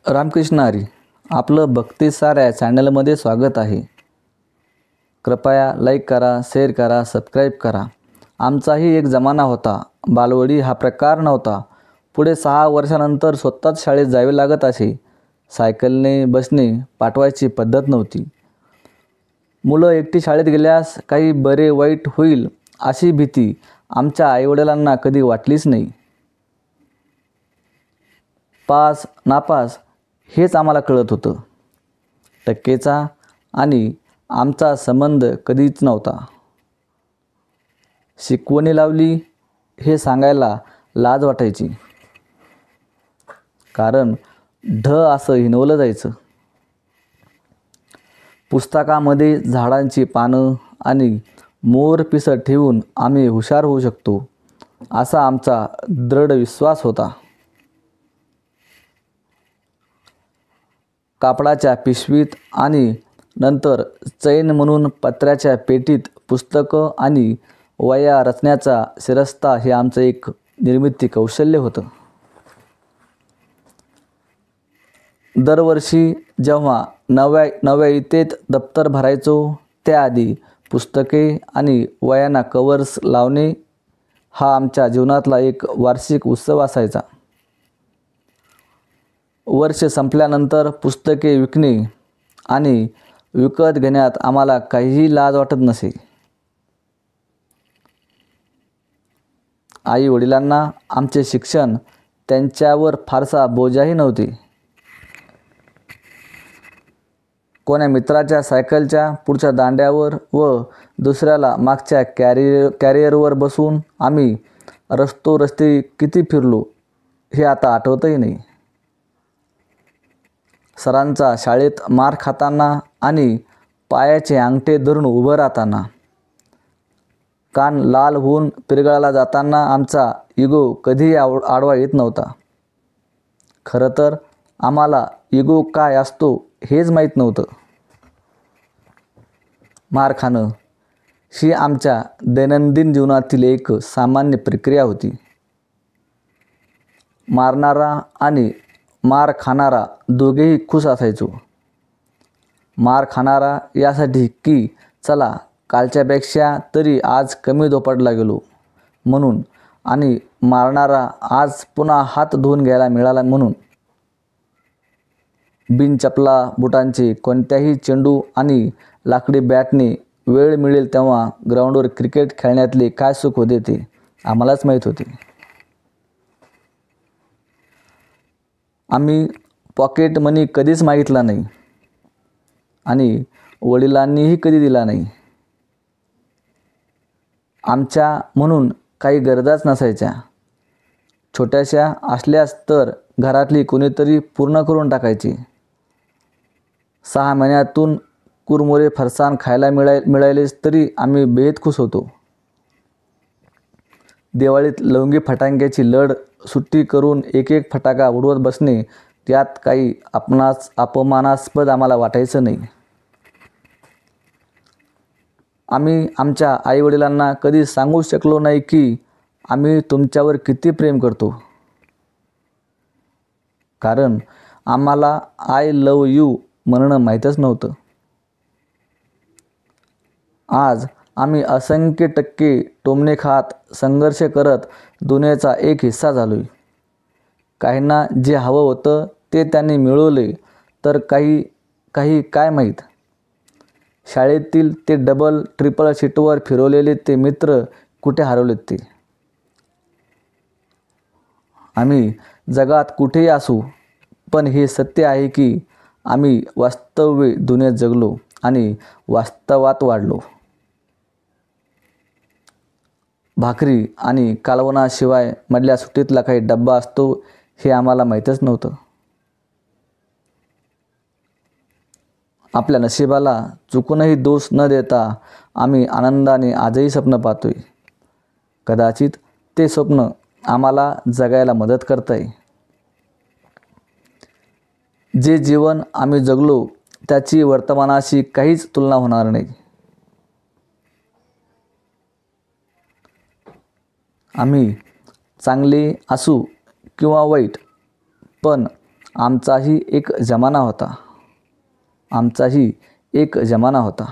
रामकृष्ण हरी. आपलं भक्तिसार या चॅनलमध्ये स्वागत आहे. कृपया लाईक करा, शेअर करा, सबस्क्राईब करा. आमचाही एक जमाना होता. बालवडी हा प्रकार नव्हता. पुढे 6 वर्षानंतर स्वतःच शाळेत जावे लागत असे. सायकलने बसने पाठवायची पद्धत नव्हती. मुलं एकटी शाळेत गेल्यास काही बरे वाईट होईल अशी भीती आमच्या आईवडिलांना कधी वाटलीच नाही. पास नापास हेच आम्हाला कळत होतं. टक्केचा आणि आमचा संबंध कधीच नव्हता. शिकवणी लावली हे सांगायला लाज वाटायची, कारण असं हिनवलं जायचं. पुस्तकामध्ये झाडांची पानं आणि मोर पिसं ठेवून आम्ही हुशार होऊ शकतो असा आमचा दृढ विश्वास होता. कापडाच्या पिशवीत आणि नंतर चैन म्हणून पत्र्याच्या पेटीत पुस्तकं आणि वह्या रचण्याचा शिरस्ता हे आमचं एक निर्मिती कौशल्य होतं. दरवर्षी जेव्हा नव्या इतेत दप्तर भरायचो त्याआधी पुस्तके आणि वह्यांना कव्हर्स लावणे हा आमच्या जीवनातला एक वार्षिक उत्सव असायचा. वर्ष संपल्यानंतर पुस्तके विकणे आणि विकत घेण्यात आम्हाला काहीही लाज वाटत नसे. आई वडिलांना आमचे शिक्षण त्यांच्यावर फारसा बोजाही नव्हते. कोण्या मित्राच्या सायकलच्या पुढच्या दांड्यावर व दुसऱ्याला मागच्या कॅरियरवर बसून आम्ही रस्ते किती फिरलो हे आता आठवतही नाही. सरांचा शाळेत मार खाताना आणि पायाचे अंगठे धरून उभं राहताना, कान लाल होऊन पिरगाळला जाताना आमचा इगो कधीही आडवा येत नव्हता. खरं तर आम्हाला इगो काय असतो हेच माहीत नव्हतं. मार खाणं ही आमच्या दैनंदिन जीवनातील एक सामान्य प्रक्रिया होती. मारणारा आणि मार खाणारा दोघेही खुश असायचो. मार खाणारा यासाठी की चला कालच्यापेक्षा तरी आज कमी धोपटला गेलो म्हणून, आणि मारणारा आज पुन्हा हात धुवून घ्यायला मिळाला म्हणून. बिनचपला बुटांचे कोणत्याही चेंडू आणि लाकडी बॅटने वेळ मिळेल तेव्हा ग्राउंडवर क्रिकेट खेळण्यातले काय सुख होते ते आम्हालाच माहीत होते. आम्ही पॉकेट मनी कधीच मागितला नाही आणि वडिलांनीही कधी दिला नाही. आमच्या म्हणून काही गरजाच नसायच्या. छोट्याशा असल्यास तर घरातली कोणीतरी पूर्ण करून टाकायची. 6 महिन्यातून कुरमुरे फरसाण खायला मिळालेच तरी आम्ही बेहद खुश होतो. दिवाळीत लवंगी फटाक्याची लढ सुट्टी करून एक फटाका उडवत बसणे त्यात काही अपमानास्पद आम्हाला वाटायचं नाही. आम्ही आमच्या आईवडिलांना कधी सांगू शकलो नाही की आम्ही तुमच्यावर किती प्रेम करतो, कारण आम्हाला आय लव्ह यू म्हणणं माहीतच नव्हतं. आज आम्ही असंख्य टक्के टोमणे खात संघर्ष करत दुनियेचा एक हिस्सा झालोय. काहींना जे हवं होतं ते त्यांनी मिळवले तर काही काय माहीत. शाळेतील ते डबल ट्रिपल सीटवर फिरवलेले ते मित्र कुठे हरवलेत ते. आम्ही जगात कुठेही असू, पण हे सत्य आहे की आम्ही वास्तव्य दुनियेत जगलो आणि वास्तवात वाढलो. भाकरी आणि कालवणाशिवाय मधल्या सुट्टीतला काही डब्बा असतो हे आम्हाला माहीतच नव्हतं. आपल्या नशिबाला चुकूनही दोष न देता आम्ही आनंदाने आजही स्वप्न पाहतोय. कदाचित ते स्वप्न आम्हाला जगायला मदत करतंय. जे जीवन आम्ही जगलो त्याची वर्तमानाशी काहीच तुलना होणार नाही. आम्ही चांगले असू किंवा वाईट, पण आमचाही एक जमाना होता. आमचाही एक जमाना होता.